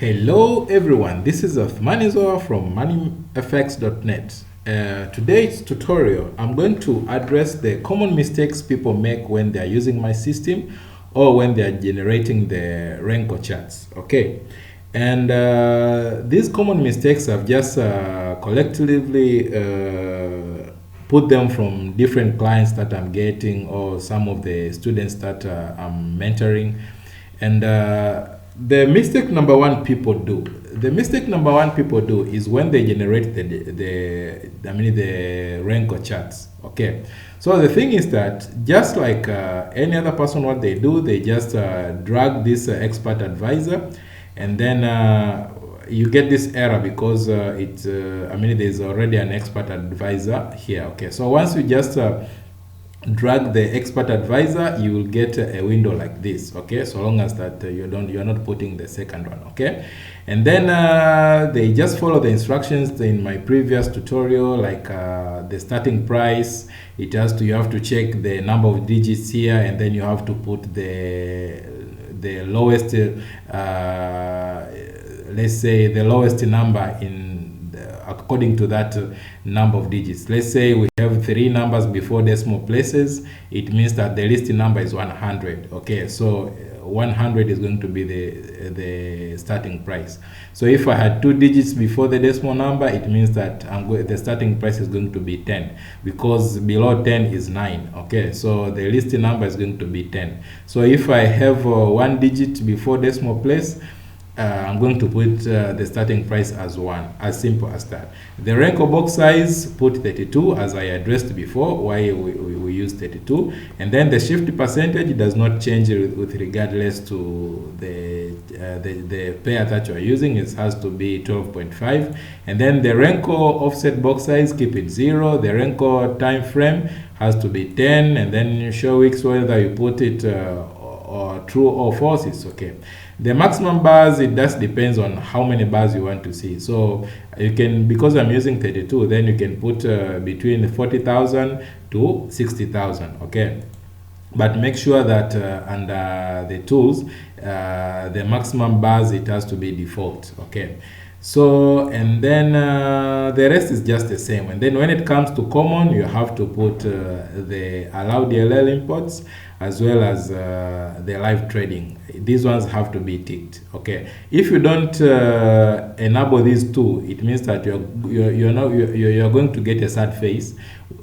Hello everyone, this is Othmanizoa from ManiFx.net. Today's tutorial, I'm going to address the common mistakes people make when they are using my system or when they are generating the Renko charts. Okay, and these common mistakes I've just collectively put them from different clients that I'm getting or some of the students that I'm mentoring. And the mistake number one people do is when they generate the Renko charts. Okay, so the thing is that just like any other person, what they do, they just drag this expert advisor, and then you get this error because there's already an expert advisor here. Okay, so once you just drag the expert advisor, you will get a window like this. Okay, so long as that you're not putting the second one. Okay, and then they just follow the instructions in my previous tutorial, like the starting price. You have to check the number of digits here, and then you have to put the lowest let's say the lowest number according to that number of digits. Let's say we have 3 numbers before decimal places. It means that the least number is 100. Okay, so 100 is going to be the starting price. So if I had 2 digits before the decimal number, it means that the starting price is going to be 10, because below 10 is 9. Okay, so the least number is going to be 10. So if I have 1 digit before decimal place, I'm going to put the starting price as 1, as simple as that. The Renko box size, put 32, as I addressed before, why we use 32. And then the shift percentage does not change with regardless to the pair that you are using. It has to be 12.5. And then the Renko offset box size, keep it 0. The Renko time frame has to be 10. And then you show weeks, whether you put it or true or false, it's okay. The maximum bars, it just depends on how many bars you want to see. So you can, because I'm using 32, then you can put between 40,000 to 60,000. Okay, but make sure that under the tools, the maximum bars, it has to be default. Okay, so and then the rest is just the same. And then when it comes to common, you have to put the allow DLL imports as well as the live trading. These ones have to be ticked. Okay, if you don't enable these two, it means that you're going to get a sad face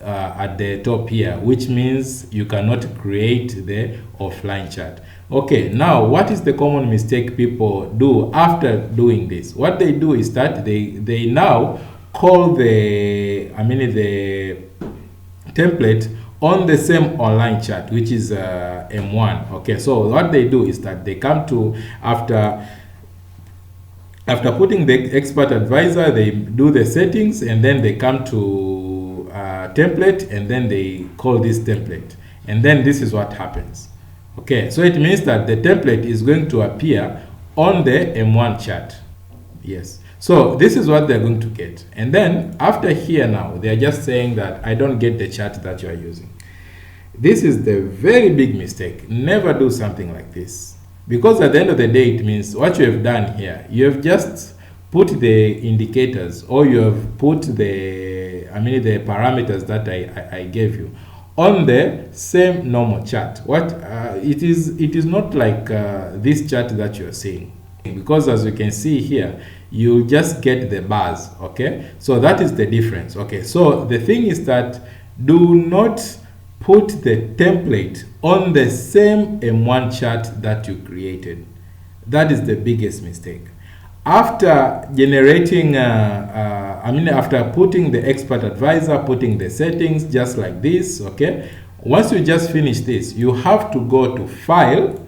at the top here, which means you cannot create the offline chart. Okay, now what is the common mistake people do after doing this? What they do is that they now call the template on the same online chart, which is M1. Okay, so what they do is that they come to, after putting the expert advisor, they do the settings, and then they come to template, and then they call this template, and then this is what happens. Okay, so it means that the template is going to appear on the M1 chart. Yes, so this is what they're going to get. And then after here, now they're just saying that I don't get the chart that you are using. This is the very big mistake. Never do something like this, because at the end of the day, it means what you have done here, you have just put the indicators, or you have put the parameters that I gave you on the same normal chart. It is not like this chart that you're seeing, because as you can see here, you just get the bars. Okay, so that is the difference. Okay, so the thing is that do not put the template on the same M1 chart that you created. That is the biggest mistake. After generating after putting the expert advisor, putting the settings just like this. Okay, once you just finish this, you have to go to file,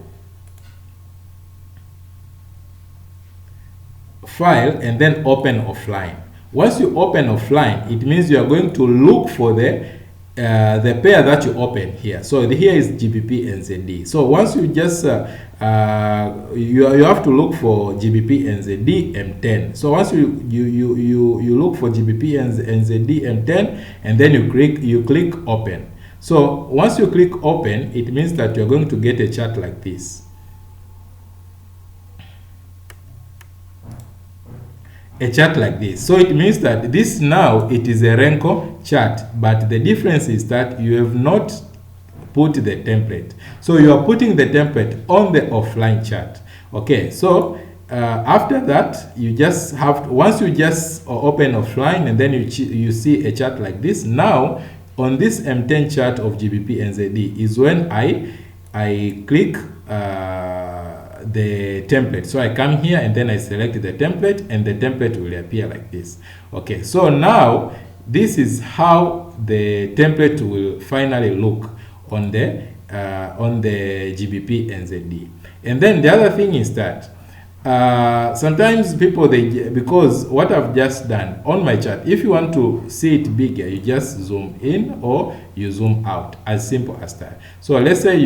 and then open offline. Once you open offline, it means you are going to look for the pair that you open here. So here is GBP and ZD. So once you just you have to look for GBP and ZD M10. So once you look for GBP and ZD M10, and then you click open. So once you click open, it means that you're going to get a chart like this. a chart like this. So it means that this now it is a Renko chart, but the difference is that you have not put the template. So you are putting the template on the offline chart. Okay, so after that, you just have to, once you just open offline and then you see a chart like this. Now on this M10 chart of GBP NZD is when I click the template. So I come here and then I select the template, and the template will appear like this. Okay, so now this is how the template will finally look on the GBP NZD. And then the other thing is that sometimes people, because what I've just done on my chart, if you want to see it bigger, you just zoom in or you zoom out, as simple as that. So let's say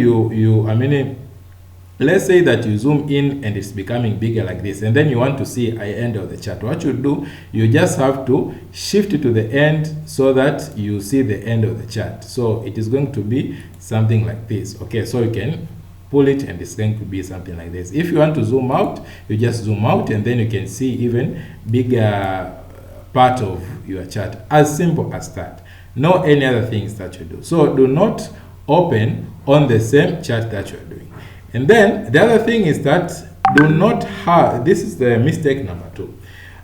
let's say that you zoom in and it's becoming bigger like this, and then you want to see the end of the chart. What you do, you just have to shift it to the end so that you see the end of the chart. So it is going to be something like this. Okay, so you can pull it and it's going to be something like this. If you want to zoom out, you just zoom out and then you can see even bigger part of your chart. As simple as that. No any other things that you do. So do not open on the same chart that you are doing. And then the other thing is that do not have, this is the mistake number 2.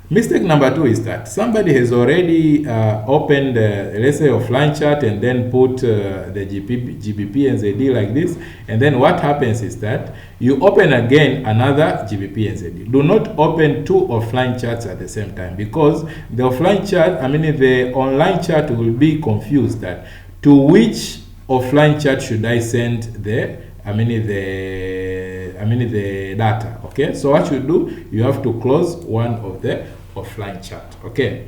Mistake number 2 is that somebody has already opened, let's say, offline chart and then put the GBP NZD like this. And then what happens is that you open again another GBP NZD. Do not open 2 offline charts at the same time, because the offline chart, the online chart will be confused that to which offline chart should I send the the data. Okay, so what you do, you have to close one of the offline chart. Okay,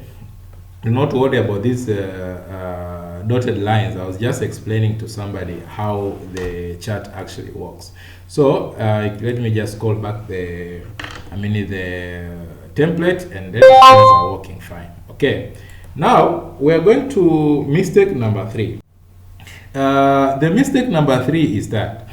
do not worry about these dotted lines. I was just explaining to somebody how the chart actually works. So let me just call back the the template, and then things are working fine. Okay, now we are going to mistake number 3. The mistake number 3 is that,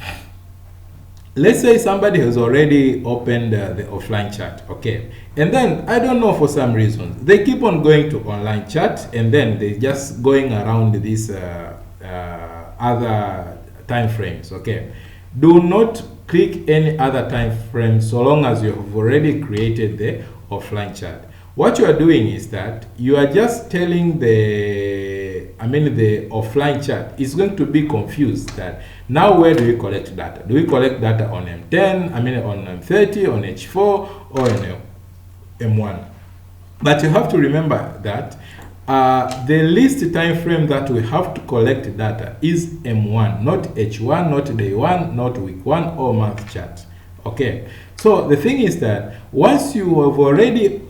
let's say somebody has already opened the offline chart, okay, and then I don't know, for some reason they keep on going to online chart, and then they just going around these other time frames. Okay, do not click any other time frame so long as you have already created the offline chart. What you are doing is that you are just telling the offline chart is going to be confused that now where do we collect data? Do we collect data on M10, on M30, on H4, or on M1? But you have to remember that the least time frame that we have to collect data is M1, not H1, not day 1, not week 1, or month chart. Okay, so the thing is that once you have already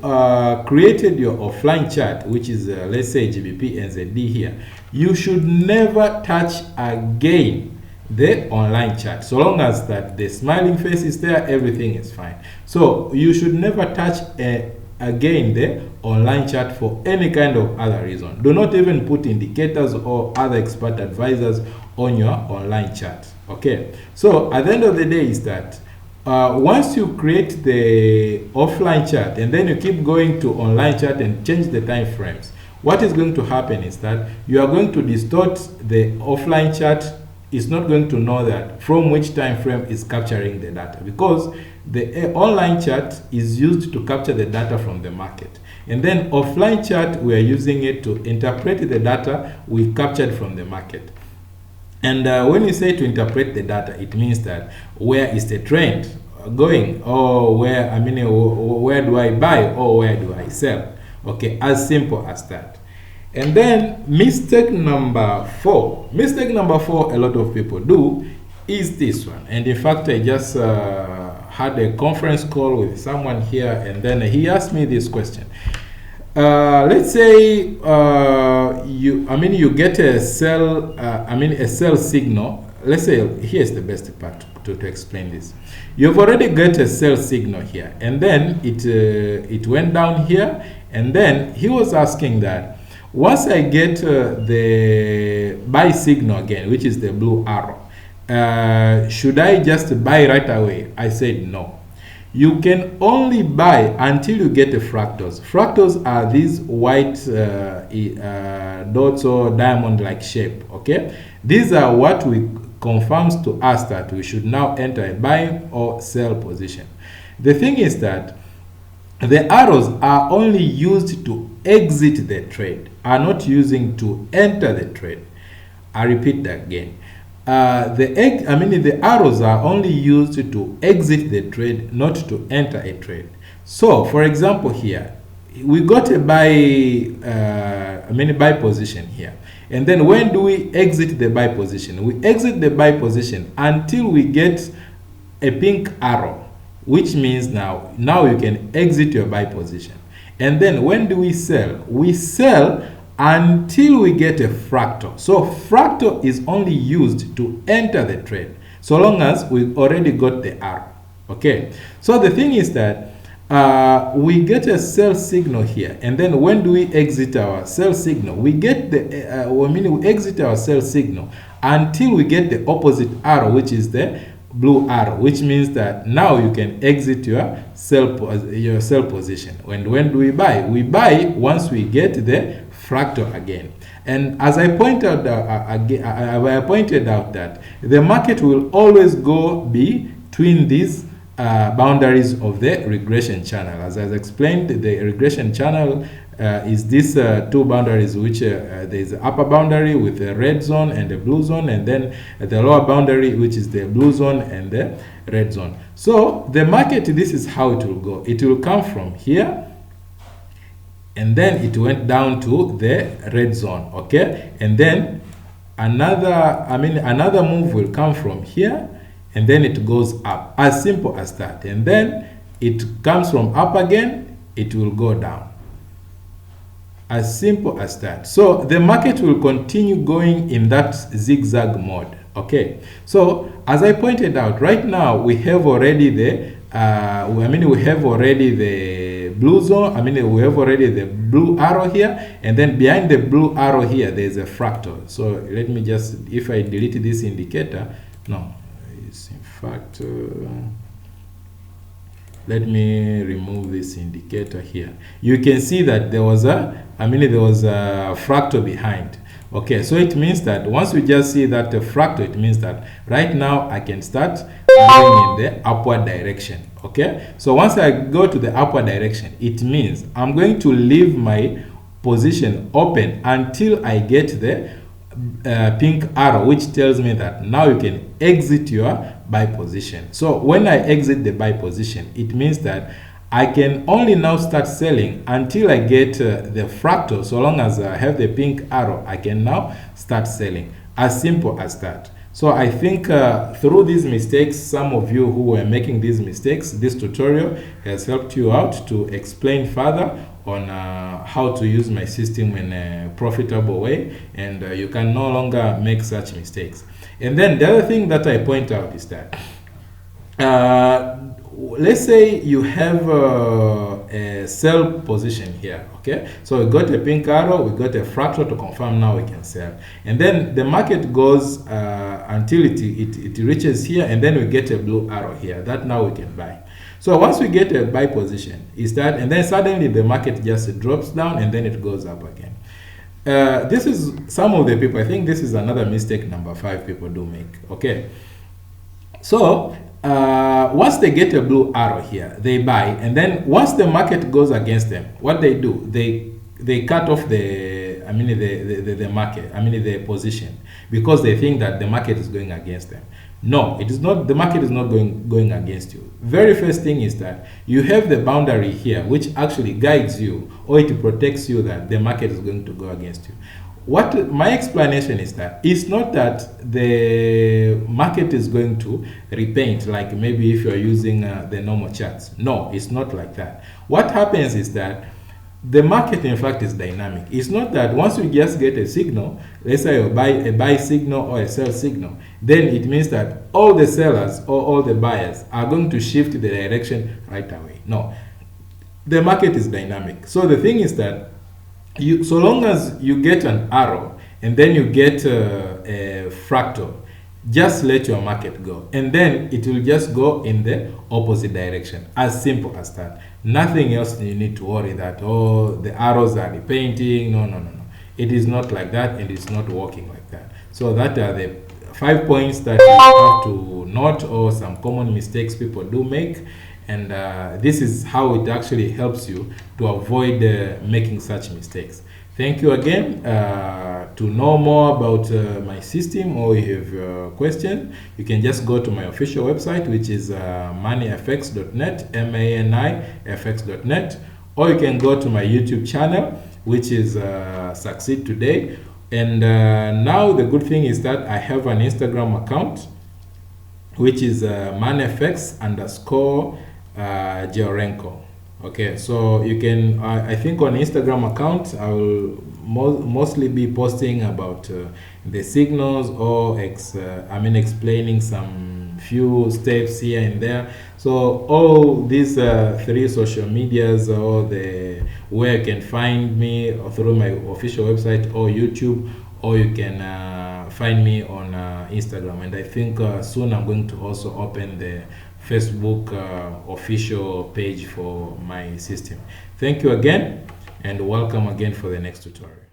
created your offline chart, which is let's say GBP NZD here, you should never touch again the online chart. So long as that the smiling face is there, everything is fine. So you should never touch again the online chart for any kind of other reason. Do not even put indicators or other expert advisors on your online chart. Okay, so at the end of the day is that once you create the offline chart and then you keep going to online chart and change the time frames, what is going to happen is that you are going to distort the offline chart. Is not going to know that from which time frame is capturing the data, because the online chart is used to capture the data from the market, and then offline chart we are using it to interpret the data we captured from the market. And when you say to interpret the data, it means that where is the trend going, or where where do I buy or where do I sell? Okay, as simple as that. And then mistake number 4. Mistake number 4 a lot of people do is this one. And in fact, I just had a conference call with someone here, and then he asked me this question. Let's say you get a sell a sell signal. Let's say here's the best part to explain this. You've already got a sell signal here, and then it went down here, and then he was asking that once I get the buy signal again, which is the blue arrow, should I just buy right away? I said no. you can only buy until you get the fractals. Fractals are these white dots or diamond-like shape, okay? These are what we confirms to us that we should now enter a buy or sell position. The thing is that the arrows are only used to exit the trade, are not using to enter the trade. I repeat that again. The arrows are only used to exit the trade, not to enter a trade. So, for example, here we got a buy position here, and then when do we exit the buy position? We exit the buy position until we get a pink arrow, which means now you can exit your buy position. And then when do we sell? We sell until we get a fractal. So fractal is only used to enter the trade, so long as we already got the arrow. Okay, so the thing is that we get a sell signal here, and then when do we exit our sell signal? We get the we exit our sell signal until we get the opposite arrow, which is the blue arrow, which means that now you can exit your sell position. When do we buy? We buy once we get the fractal again. And as I pointed out that the market will always go between these boundaries of the regression channel. As I explained, the regression channel is these two boundaries, which there is the upper boundary with the red zone and the blue zone, and then the lower boundary, which is the blue zone and the red zone. So the market, this is how it will go. It will come from here, and then it went down to the red zone, okay? And then another move will come from here, and then it goes up, as simple as that. And then it comes from up again, it will go down. As simple as that. So the market will continue going in that zigzag mode, okay? So as I pointed out, right now we have already the we have already the blue zone, we have already the blue arrow here, and then behind the blue arrow here there's a fractal. So let me just, if I delete this indicator, no, it's in fact let me remove this indicator here. You can see that there was a fractal behind. Okay, so it means that once we just see that fractal, it means that right now I can start going in the upward direction. Okay, so once I go to the upward direction, it means I'm going to leave my position open until I get the pink arrow, which tells me that now you can exit your buy position. So when I exit the buy position, it means that I can only now start selling until I get the fractal. So long as I have the pink arrow, I can now start selling. As simple as that. So I think through these mistakes, some of you who were making these mistakes, this tutorial has helped you out to explain further on how to use my system in a profitable way, and you can no longer make such mistakes. And then the other thing that I point out is that let's say you have a sell position here, okay? So we got a pink arrow, we got a fractal to confirm now we can sell. And then the market goes until it reaches here, and then we get a blue arrow here, that now we can buy. So once we get a buy position, is that, and then suddenly the market just drops down and then it goes up again. This is some of the people, I think this is another mistake number 5 people do make, okay? So once they get a blue arrow here, they buy, and then once the market goes against them, what they do, they cut off the market, the position, because they think that the market is going against them. No, it is not. The market is not going against you. Very first thing is that you have the boundary here, which actually guides you, or it protects you that the market is going to go against you. What my explanation is that it's not that the market is going to repaint, like maybe if you're using the normal charts. No, it's not like that. What happens is that the market, in fact, is dynamic. It's not that once you just get a signal, let's say a buy signal or a sell signal, then it means that all the sellers or all the buyers are going to shift the direction right away. No, the market is dynamic. So the thing is that so long as you get an arrow and then you get a fractal, just let your market go, and then it will just go in the opposite direction. As simple as that. Nothing else you need to worry that, oh, the arrows are repainting. No, no, no, no. It is not like that, and it's not working like that. So that are the 5 points that you have to note, or some common mistakes people do make. And this is how it actually helps you to avoid making such mistakes. Thank you again. To know more about my system, or you have a question, you can just go to my official website, which is manifx.net, manifx.net, or you can go to my YouTube channel, which is Succeed Today. And now the good thing is that I have an Instagram account, which is ManiFx Georenko. Okay, so you can, I think on Instagram account, I will mostly be posting about the signals, or explaining some few steps here and there. So all these 3 social medias, or where you can find me, or through my official website or YouTube, or you can find me on Instagram. And I think soon I'm going to also open the Facebook official page for my system. Thank you again, and welcome again for the next tutorial.